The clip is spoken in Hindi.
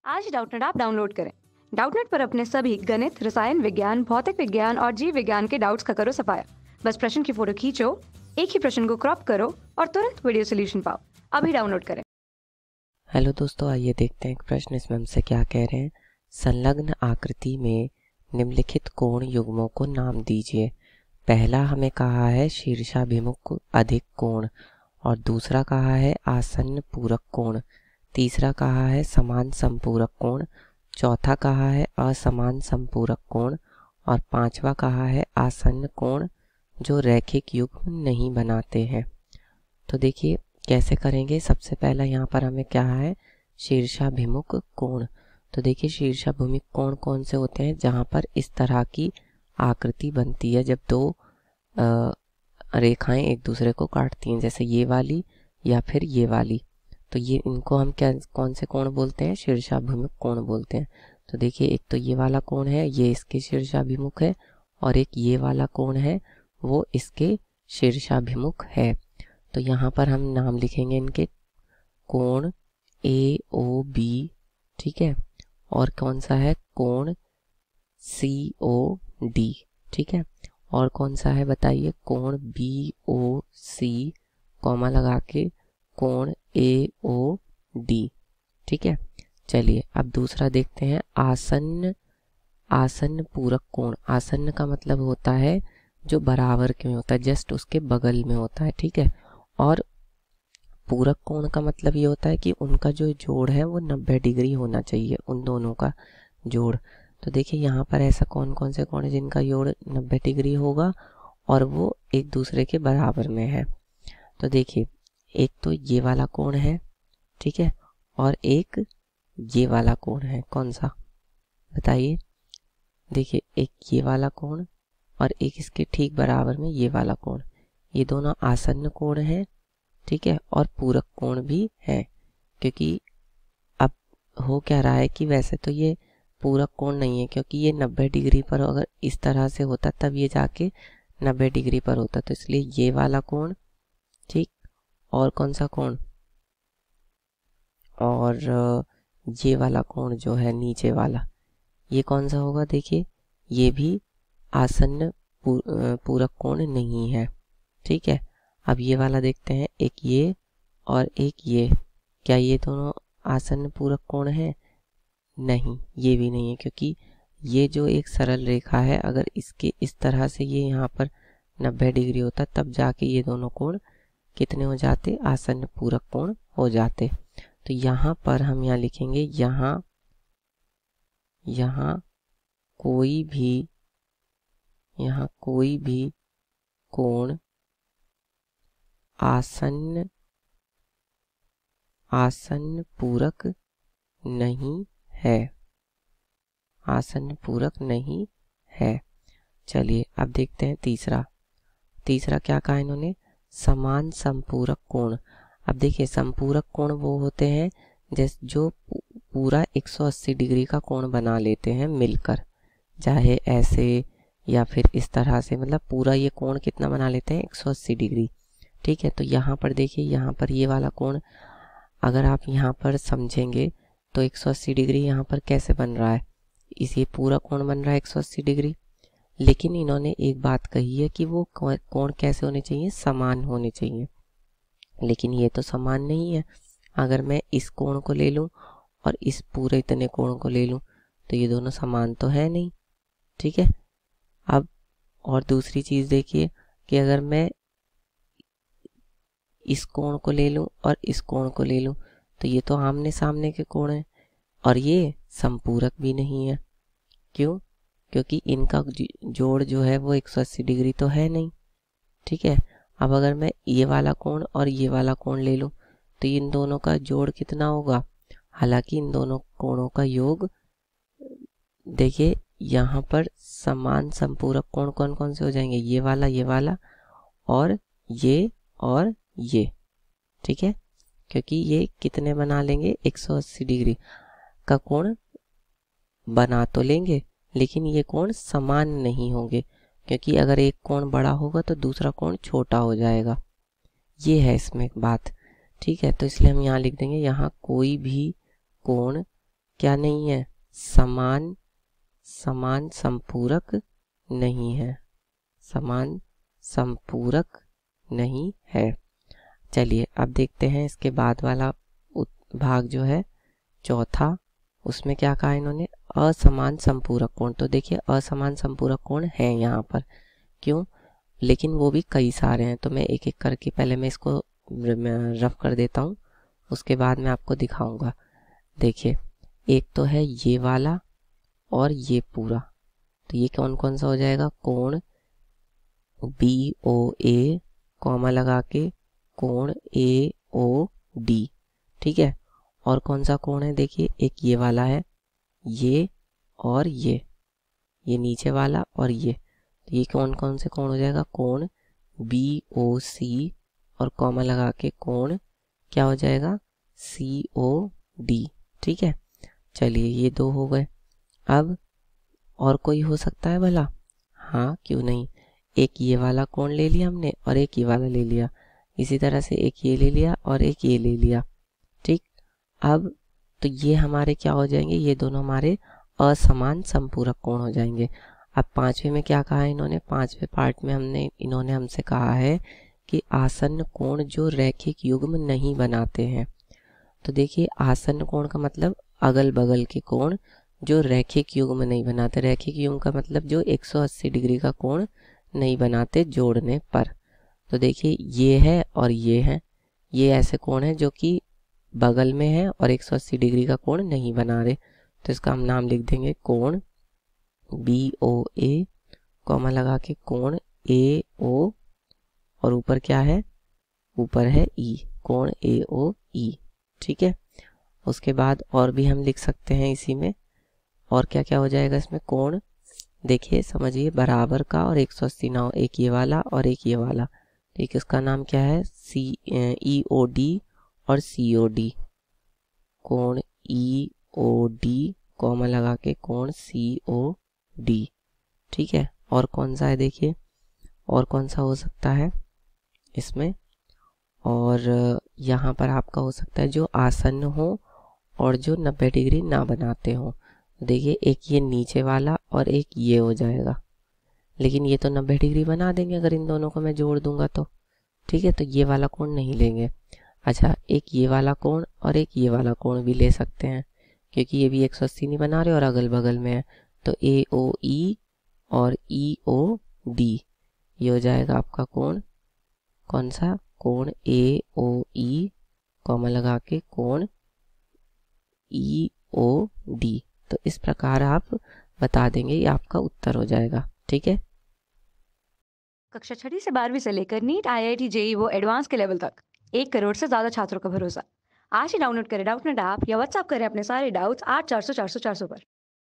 आज डाउटनेट ऐप डाउनलोड करें। डाउटनेट पर अपने सभी गणित, रसायन विज्ञान, भौतिक विज्ञान और जीव विज्ञान के डाउट्स का करो सफाया। बस प्रश्न की फोटो खींचो, एक ही प्रश्न को क्रॉप करो और तुरंत वीडियो सोल्यूशन पाओ। अभी डाउनलोड करें। हेलो दोस्तों, आइए देखते हैं एक प्रश्न इसमें हमसे क्या कह रहे हैं। संलग्न आकृति में निम्नलिखित कोण युग्मों को नाम दीजिए। पहला हमें कहा है शीर्षाभिमुख अधिक कोण, और दूसरा कहा है आसन्न पूरक कोण, तीसरा कहा है समान संपूरक कोण, चौथा कहा है असमान संपूरक कोण, और पांचवा कहा है आसन्न कोण जो रैखिक युग्म नहीं बनाते हैं। तो देखिए कैसे करेंगे। सबसे पहला यहाँ पर हमें क्या है, शीर्षाभिमुख कोण। तो देखिए शीर्षाभिमुख कोण कौन से होते हैं, जहाँ पर इस तरह की आकृति बनती है जब दो रेखाएं एक दूसरे को काटती हैं, जैसे ये वाली या फिर ये वाली। तो ये इनको हम क्या कौन से कोण बोलते हैं, शीर्षाभिमुख कोण बोलते हैं। तो देखिए एक तो ये वाला कोण है, ये इसके शीर्षाभिमुख है, और एक ये वाला कोण है वो इसके शीर्षाभिमुख है। तो यहाँ पर हम नाम लिखेंगे इनके, कोण AOB, ठीक है, और कौन सा है कोण COD, ठीक है, और कौन सा है बताइए, कोण BOC कॉमा लगा के कोण AOD, ठीक है। चलिए अब दूसरा देखते हैं, आसन्न पूरक कोण। आसन्न का मतलब होता है जो बराबर में होता है, जस्ट उसके बगल में होता है, ठीक है। और पूरक कोण का मतलब ये होता है कि उनका जो जोड़ है वो 90 डिग्री होना चाहिए, उन दोनों का जोड़। तो देखिए यहाँ पर ऐसा कौन कौन से कोण है जिनका जोड़ 90 डिग्री होगा और वो एक दूसरे के बराबर में है। तो देखिए एक तो ये वाला कोण है, ठीक है, और एक ये वाला कोण है, कौन सा बताइए। देखिए एक ये वाला कोण और एक इसके ठीक बराबर में ये वाला कोण, ये दोनों आसन्न कोण है, ठीक है, और पूरक कोण भी है। क्योंकि अब हो क्या रहा है कि वैसे तो ये पूरक कोण नहीं है, क्योंकि ये 90 डिग्री पर अगर इस तरह से होता तब ये जाके 90 डिग्री पर होता, तो इसलिए ये वाला कोण, ठीक, और कौन सा कोण, और ये वाला कोण जो है नीचे वाला, ये कौन सा होगा, देखिए ये भी आसन्न पूरक कोण नहीं है, ठीक है। अब ये वाला देखते हैं, एक ये और एक ये, क्या ये दोनों आसन्न पूरक कोण है? नहीं, ये भी नहीं है, क्योंकि ये जो एक सरल रेखा है अगर इसके इस तरह से ये यहाँ पर 90 डिग्री होता तब जाके ये दोनों कोण कितने हो जाते, आसन्न पूरक कोण हो जाते। तो यहाँ पर हम यहाँ लिखेंगे, यहाँ कोई भी कोण आसन्न पूरक नहीं है, आसन्न पूरक नहीं है। चलिए अब देखते हैं तीसरा क्या कहा इन्होंने, समान संपूरक कोण। अब देखिए संपूरक कोण वो होते हैं जो पूरा 180 डिग्री का कोण बना लेते हैं मिलकर, चाहे ऐसे या फिर इस तरह से, मतलब पूरा ये कोण कितना बना लेते हैं, 180 डिग्री, ठीक है। तो यहाँ पर देखिए, यहाँ पर ये वाला कोण अगर आप यहाँ पर समझेंगे तो 180 डिग्री यहाँ पर कैसे बन रहा है, इसे पूरा कोण बन रहा है 180 डिग्री। लेकिन इन्होंने एक बात कही है कि वो कोण कैसे होने चाहिए, समान होने चाहिए, लेकिन ये तो समान नहीं है। अगर मैं इस कोण को ले लूँ और इस पूरे इतने कोण को ले लूँ तो ये दोनों समान तो है नहीं, ठीक है। अब और दूसरी चीज़ देखिए कि अगर मैं इस कोण को ले लूं और इस कोण को ले लूं तो ये तो आमने सामने के कोण हैं और ये संपूरक भी नहीं है। क्यों? क्योंकि इनका जोड़ जो है वो 180 डिग्री तो है नहीं, ठीक है। अब अगर मैं ये वाला कोण और ये वाला कोण ले लूं तो इन दोनों का जोड़ कितना होगा, हालांकि इन दोनों कोणों का योग, देखिए यहाँ पर समान संपूरक कोण कौन कौन से हो जाएंगे, ये वाला और ये, ठीक है। क्योंकि ये कितने बना लेंगे, 180 डिग्री का कोण बना तो लेंगे, लेकिन ये कोण समान नहीं होंगे, क्योंकि अगर एक कोण बड़ा होगा तो दूसरा कोण छोटा हो जाएगा। ये है इसमें बात, ठीक है। तो इसलिए हम यहाँ लिख देंगे, यहाँ कोई भी कोण क्या नहीं है? समान समान संपूरक नहीं है, समान संपूरक नहीं है। चलिए अब देखते हैं इसके बाद वाला भाग जो है चौथा, उसमें क्या कहा इन्होंने? असमान संपूरक कोण। तो देखिए असमान संपूरक कोण है यहाँ पर, क्यों? लेकिन वो भी कई सारे हैं, तो मैं एक एक करके पहले मैं इसको रफ कर देता हूँ, उसके बाद मैं आपको दिखाऊंगा। देखिए एक तो है ये वाला और ये पूरा, तो ये कौन कौन सा हो जाएगा? कोण BOA कॉमा लगा के कोण AOD, ठीक है। और कौन सा कोण है? देखिए एक ये वाला है, ये और ये नीचे वाला और ये, तो ये कौन कौन से कोण हो जाएगा? कोण BOC और कॉमा लगा के कोण क्या हो जाएगा? COD, ठीक है। चलिए ये दो हो गए। अब और कोई हो सकता है भला? हाँ क्यों नहीं, एक ये वाला कोण ले लिया हमने और एक ये वाला ले लिया, इसी तरह से एक ये ले लिया और एक ये ले लिया, ठीक। अब तो ये हमारे क्या हो जाएंगे? ये दोनों हमारे असमान संपूरक कोण हो जाएंगे। अब पांचवे में क्या कहा है इन्होंने? पांचवे पार्ट में इन्होंने हमसे कहा है कि आसन्न कोण जो रैखिक युग्म नहीं बनाते हैं। तो देखिए आसन्न कोण का मतलब अगल बगल के कोण जो रैखिक युग्म नहीं बनाते। रैखिक युग्म का मतलब जो 180 डिग्री का कोण नहीं बनाते जोड़ने पर। तो देखिए ये है और ये है, ये ऐसे कोण है जो कि बगल में है और 180 डिग्री का कोण नहीं बना रहे, तो इसका हम नाम लिख देंगे कोण BOA कॉमा लगा के कोण AO और ऊपर क्या है? ऊपर है E, कोण AOE, ठीक है। उसके बाद और भी हम लिख सकते हैं इसी में, और क्या क्या हो जाएगा इसमें? कोण देखिए समझिए बराबर का और 180 ना हो, एक ये वाला और एक ये वाला, ठीक। इसका नाम क्या है? EOD और COD, कोण EOD कॉमा लगा के कोण COD, ठीक है। और कौन सा है? देखिए और कौन सा हो सकता है इसमें? और यहाँ पर आपका हो सकता है जो आसन्न हो और जो 90 डिग्री ना बनाते हो। देखिए एक ये नीचे वाला और एक ये हो जाएगा, लेकिन ये तो 90 डिग्री बना देंगे अगर इन दोनों को मैं जोड़ दूंगा तो, ठीक है। तो ये वाला कोण नहीं लेंगे। अच्छा एक ये वाला कोण और एक ये वाला कोण भी ले सकते हैं, क्योंकि ये भी 180 नहीं बना रहे और अगल बगल में है, तो AOE और EOD ये हो जाएगा आपका कोण कौन सा? कोण AOE कॉमा लगा के कोण EOD। तो इस प्रकार आप बता देंगे, ये आपका उत्तर हो जाएगा, ठीक है। कक्षा 6वीं से 12वीं से लेकर नीट IIT JEE वो एडवांस के लेवल तक 1 करोड़ से ज्यादा छात्रों का भरोसा। आज ही डाउनलोड करें डाउटनेट ऐप या व्हाट्सएप करें अपने सारे डाउट्स 8400 400 400 पर।